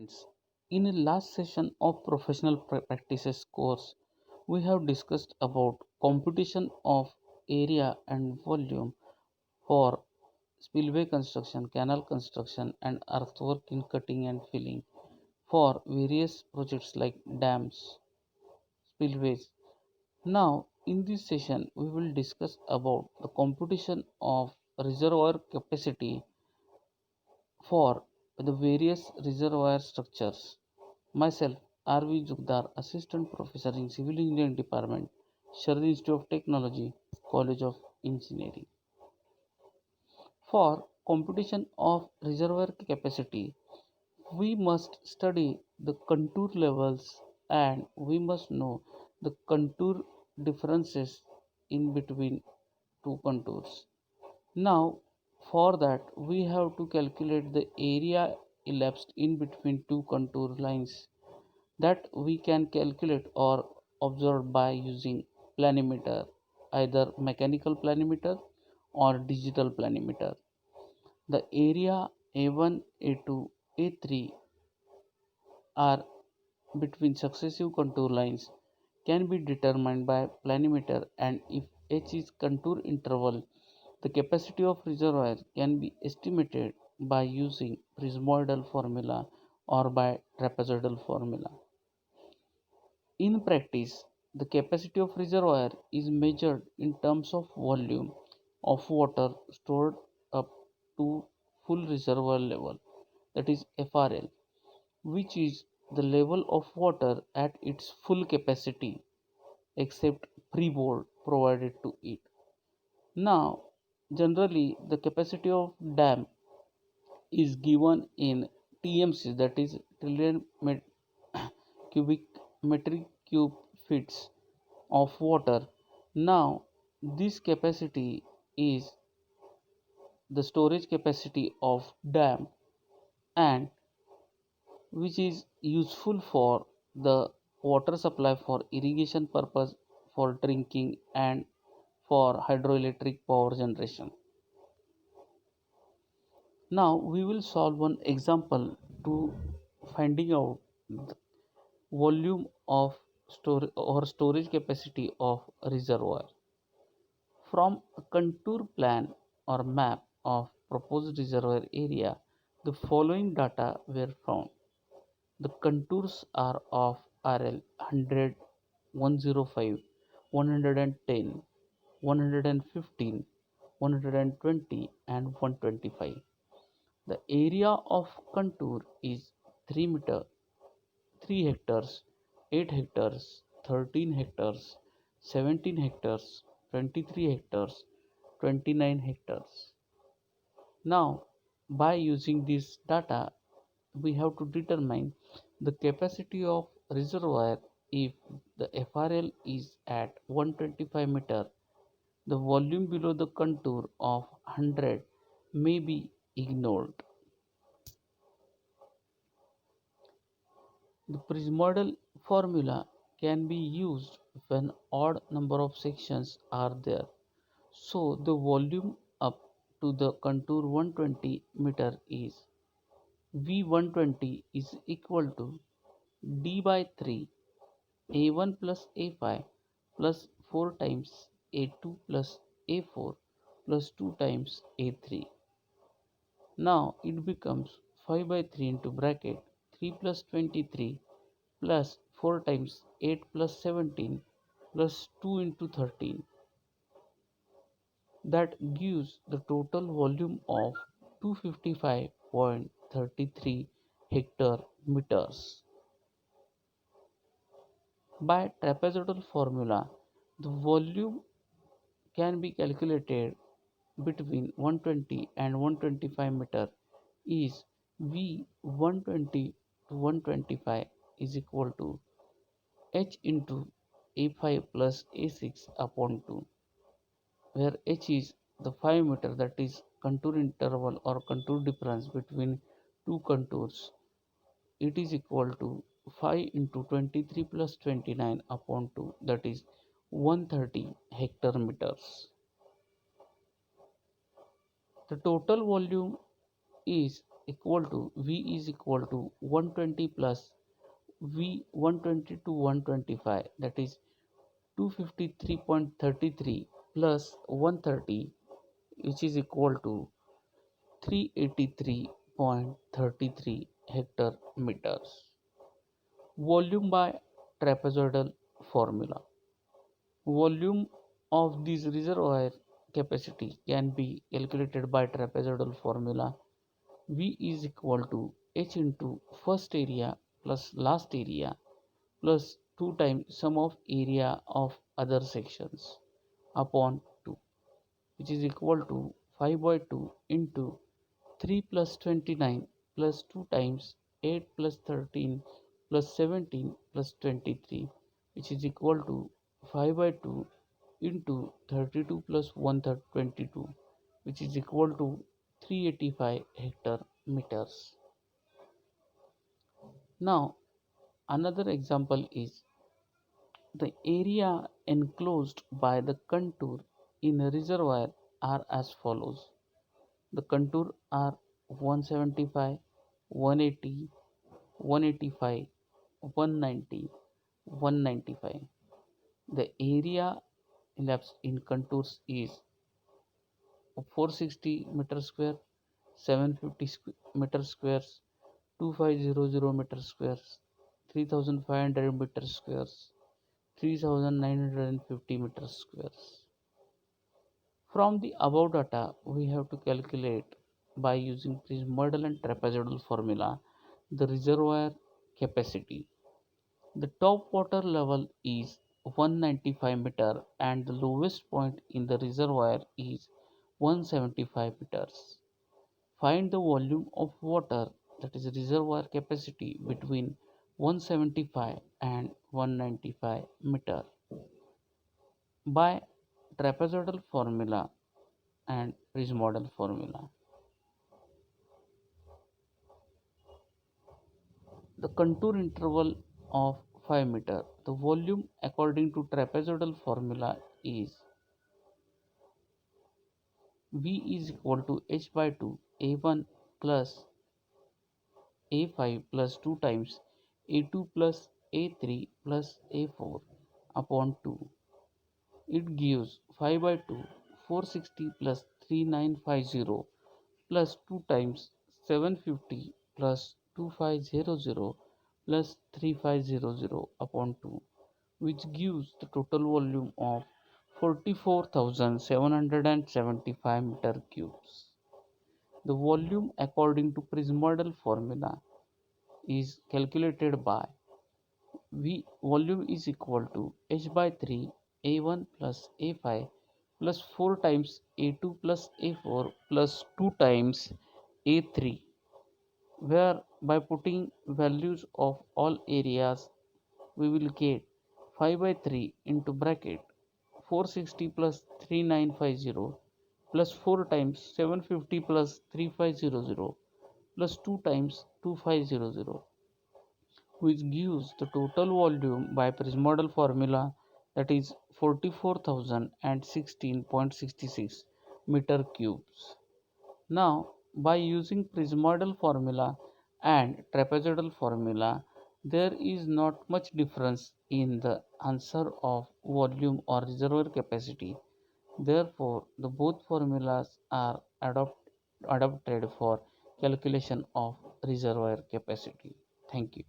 friends. In a last session of professional practices course, we have discussed about computation of area and volume for spillway construction, canal construction, and earthwork in cutting and filling for various projects like dams, spillways. Now, in this session, we will discuss about the computation of reservoir capacity for the various reservoir structures. Myself, R.V. Jugdar, Assistant Professor in Civil Engineering Department, Sharad Institute of Technology, College of Engineering. For computation of reservoir capacity, we must study the contour levels and we must know the contour differences in between two contours. Now, for that, we have to calculate the area elapsed in between two contour lines that we can calculate or observe by using planimeter, either mechanical planimeter or digital planimeter. The area A1, A2, A3 are between successive contour lines can be determined by planimeter, and if h is contour interval, the capacity of reservoir can be estimated by using prismoidal formula or by trapezoidal formula. In practice, the capacity of reservoir is measured in terms of volume of water stored up to full reservoir level, that is FRL, which is the level of water at its full capacity except freeboard provided to it. Now, generally, the capacity of dam is given in TMC, that is trillion cubic metric cube feet of water. Now, this capacity is the storage capacity of dam and which is useful for the water supply for irrigation purpose, for drinking and for hydroelectric power generation. Now we will solve one example to finding out the volume of storage capacity of reservoir. From a contour plan or map of proposed reservoir area, the following data were found. The contours are of RL 100, 105, 110, 115, 120 and 125. The area of contour is 3 meter, 3 hectares, 8 hectares, 13 hectares, 17 hectares, 23 hectares, 29 hectares. Now, by using this data, we have to determine the capacity of reservoir if the FRL is at 125 meter. The volume below the contour of 100 may be ignored. The Prismodel formula can be used when odd number of sections are there. So the volume up to the contour 120 meter is V120 is equal to D by 3 A1 plus A5 plus 4 times A2 plus A4 plus 2 times A3. Now it becomes 5 by 3 into bracket 3 plus 23 plus 4 times 8 plus 17 plus 2 into 13, that gives the total volume of 255.33 hectare meters. By trapezoidal formula, the volume can be calculated between 120 and 125 meter is V 120 to 125 is equal to H into A5 plus A6 upon 2, where H is the 5 meter, that is contour interval or contour difference between two contours. It is equal to 5 into 23 plus 29 upon 2, that is 130 hectare meters. The total volume is equal to V is equal to 120 plus V 120 to 125, that is 253.33 plus 130, which is equal to 383.33 hectare meters. Volume by trapezoidal formula. Volume of this reservoir capacity can be calculated by trapezoidal formula. V is equal to H into first area plus last area plus 2 times sum of area of other sections upon 2, which is equal to 5 by 2 into 3 plus 29 plus 2 times 8 plus 13 plus 17 plus 23, which is equal to 5 by 2 into 32 plus 122, which is equal to 385 hectare meters. Now another example is the area enclosed by the contour in a reservoir are as follows. The contour are 175, 180, 185, 190, 195. The area elapsed in contours is 460 meter square, 750 meter squares, 2500 meter squares, 3500 meter squares, 3950 meter squares. From the above data, we have to calculate by using Prismodel and trapezoidal formula the reservoir capacity. The top water level is 195 meter and the lowest point in the reservoir is 175 meters. Find the volume of water, that is reservoir capacity, between 175 and 195 meter by trapezoidal formula and Prismodel formula. The contour interval of 5 meter. The volume according to trapezoidal formula is V is equal to H by 2 A1 plus A5 plus 2 times A2 plus A3 plus A4 upon 2. It gives 5 by 2 460 plus 3950 plus 2 times 750 plus 2500 plus 3500 upon 2, which gives the total volume of 44,775 meter cubes. The volume according to Prismodel formula is calculated by V volume is equal to H by 3 A1 plus A5 plus 4 times A2 plus A4 plus 2 times A3, where by putting values of all areas we will get 5 by 3 into bracket 460 plus 3950 plus 4 times 750 plus 3500 plus 2 times 2500, which gives the total volume by Prismodel formula, that is 44,016.66 meter cubes. Now by using Prismodel formula and trapezoidal formula, there is not much difference in the answer of volume or reservoir capacity. Therefore, the both formulas are adopted for calculation of reservoir capacity. Thank you.